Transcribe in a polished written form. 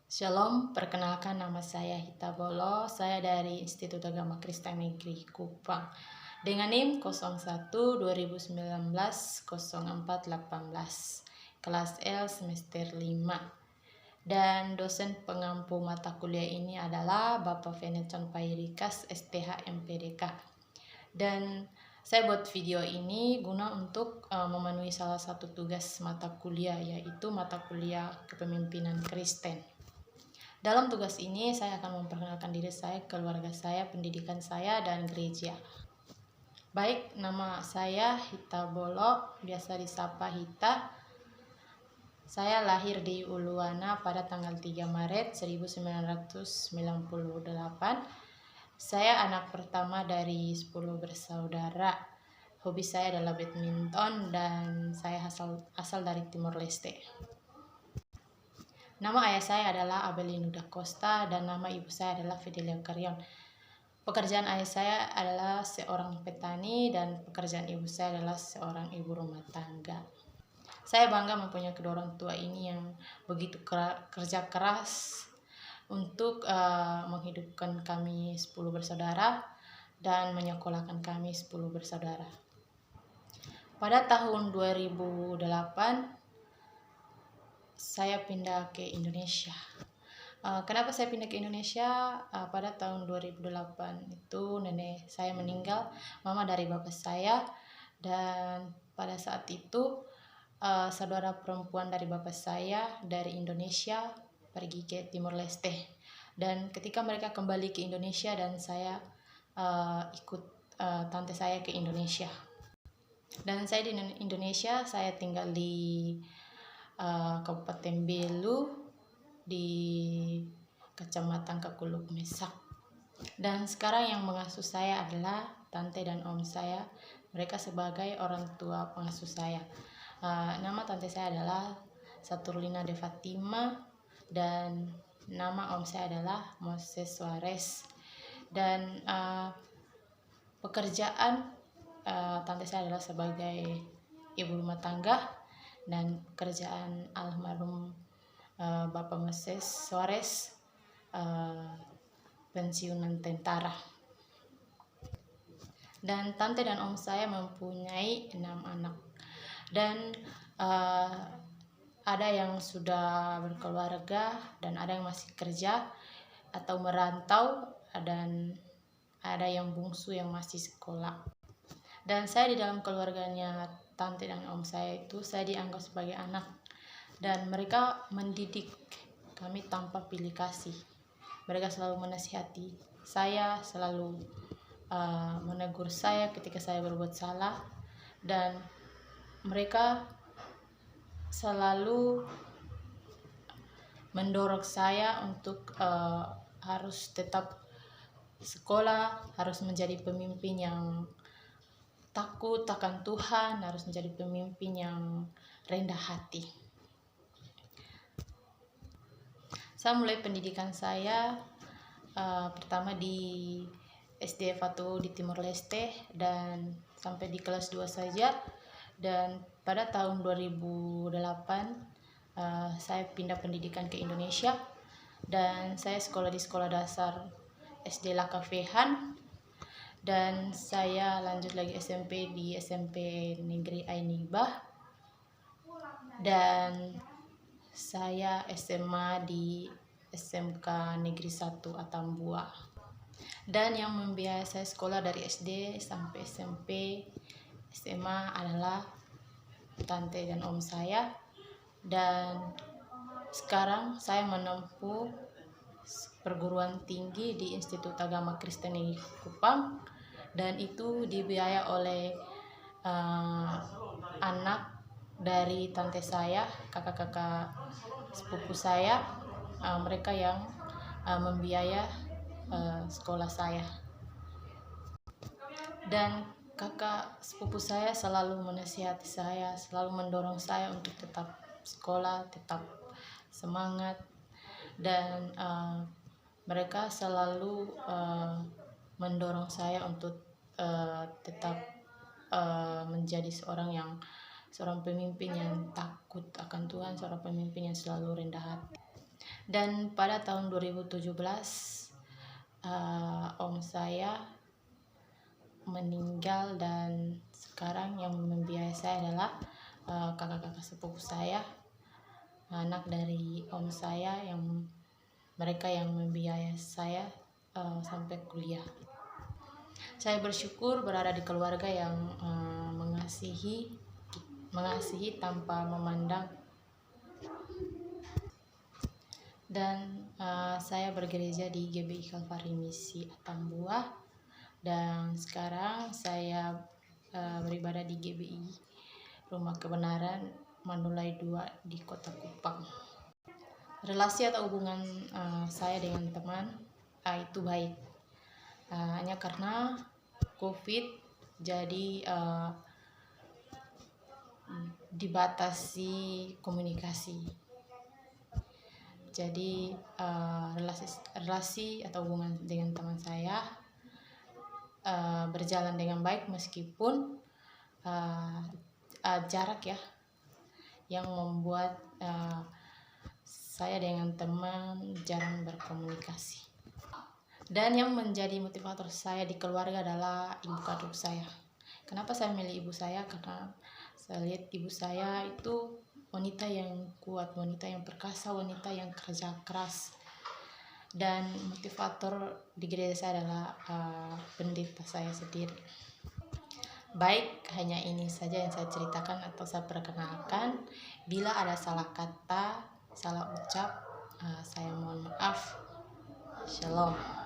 Shalom, perkenalkan nama saya Hita Bolo, saya dari Institut Agama Kristen Negeri Kupang dengan NIM 01 2019 0418 kelas L semester 5 dan dosen pengampu mata kuliah ini adalah Bapak Venetson Pairikas STH MPDK. Dan saya buat video ini guna untuk memenuhi salah satu tugas mata kuliah, yaitu mata kuliah kepemimpinan Kristen. Dalam tugas ini saya akan memperkenalkan diri saya, keluarga saya, pendidikan saya, dan gereja. Baik, nama saya Hita Bolo, biasa disapa Hita. Saya lahir di Uluwana pada tanggal 3 Maret 1998. Saya anak pertama dari 10 bersaudara. Hobi saya adalah badminton dan saya asal dari Timor Leste. Nama ayah saya adalah Abelino da Costa dan nama ibu saya adalah Fidelia Carrion. Pekerjaan ayah saya adalah seorang petani dan pekerjaan ibu saya adalah seorang ibu rumah tangga. Saya bangga mempunyai kedua orang tua ini yang begitu kerja keras untuk menghidupkan kami 10 bersaudara dan menyekolahkan kami 10 bersaudara. Pada tahun 2008 saya pindah ke Indonesia. Kenapa saya pindah ke Indonesia? Pada tahun 2008 itu nenek saya meninggal, mama dari bapak saya, dan pada saat itu saudara perempuan dari bapak saya dari Indonesia pergi ke Timor Leste. Dan ketika mereka kembali ke Indonesia dan saya ikut tante saya ke Indonesia. Dan saya di Indonesia, saya tinggal di Kabupaten Belu di Kecamatan Kakuluk Mesak. Dan sekarang yang mengasuh saya adalah tante dan om saya. Mereka sebagai orang tua pengasuh saya. Nama tante saya adalah Saturnina de Fatima dan nama om saya adalah Moses Suarez. Dan pekerjaan tante saya adalah sebagai ibu rumah tangga. Dan pekerjaan almarhum Bapak Moses Suarez pensiunan tentara. Dan tante dan om saya mempunyai 6 anak. Dan ada yang sudah berkeluarga dan ada yang masih kerja atau merantau, dan ada yang bungsu yang masih sekolah. Dan saya di dalam keluarganya tante dan om saya itu, saya dianggap sebagai anak. Dan mereka mendidik kami tanpa pilih kasih. Mereka selalu menasihati saya, selalu menegur saya ketika saya berbuat salah. Dan mereka selalu mendorong saya untuk harus tetap sekolah, harus menjadi pemimpin yang takut akan Tuhan, harus menjadi pemimpin yang rendah hati. Saya mulai pendidikan saya pertama di SD Fatu di Timor Leste dan sampai di kelas 2 saja. Dan pada tahun 2008 saya pindah pendidikan ke Indonesia dan saya sekolah di sekolah dasar SD Lakafehan. Dan saya lanjut lagi SMP di SMP Negeri Ainibah. Dan saya SMA di SMK Negeri 1 Atambua. Dan yang membiayai saya sekolah dari SD sampai SMP, SMA adalah tante dan om saya. Dan sekarang saya menempuh perguruan tinggi di Institut Agama Kristen Negeri Kupang, dan itu dibiayai oleh anak dari tante saya, kakak-kakak sepupu saya, mereka yang membiayai sekolah saya. Dan kakak sepupu saya selalu menasihati saya, selalu mendorong saya untuk tetap sekolah, tetap semangat. Dan mereka selalu mendorong saya untuk tetap menjadi seorang pemimpin yang takut akan Tuhan, seorang pemimpin yang selalu rendah hati. Dan pada tahun 2017 om saya meninggal, dan sekarang yang membiayai saya adalah kakak-kakak sepupu saya, anak dari om saya, yang mereka yang membiayai saya sampai kuliah. Saya bersyukur berada di keluarga yang mengasihi tanpa memandang. Dan saya bergereja di GBI Kalvari Misi Atambua, dan sekarang saya beribadah di GBI Rumah Kebenaran Manulai 2 di Kota Kupang. Relasi atau hubungan saya dengan teman itu baik, hanya karena COVID jadi dibatasi komunikasi. Jadi relasi atau hubungan dengan teman saya berjalan dengan baik meskipun jarak ya, yang membuat saya dengan teman jarang berkomunikasi. Dan yang menjadi motivator saya di keluarga adalah ibu kandung saya. Kenapa saya milih ibu saya? Karena saya lihat ibu saya itu wanita yang kuat, wanita yang perkasa, wanita yang kerja keras. Dan motivator di gereja saya adalah pendeta saya sendiri. Baik, hanya ini saja yang saya ceritakan atau saya perkenalkan. Bila ada salah kata, salah ucap, saya mohon maaf. Shalom.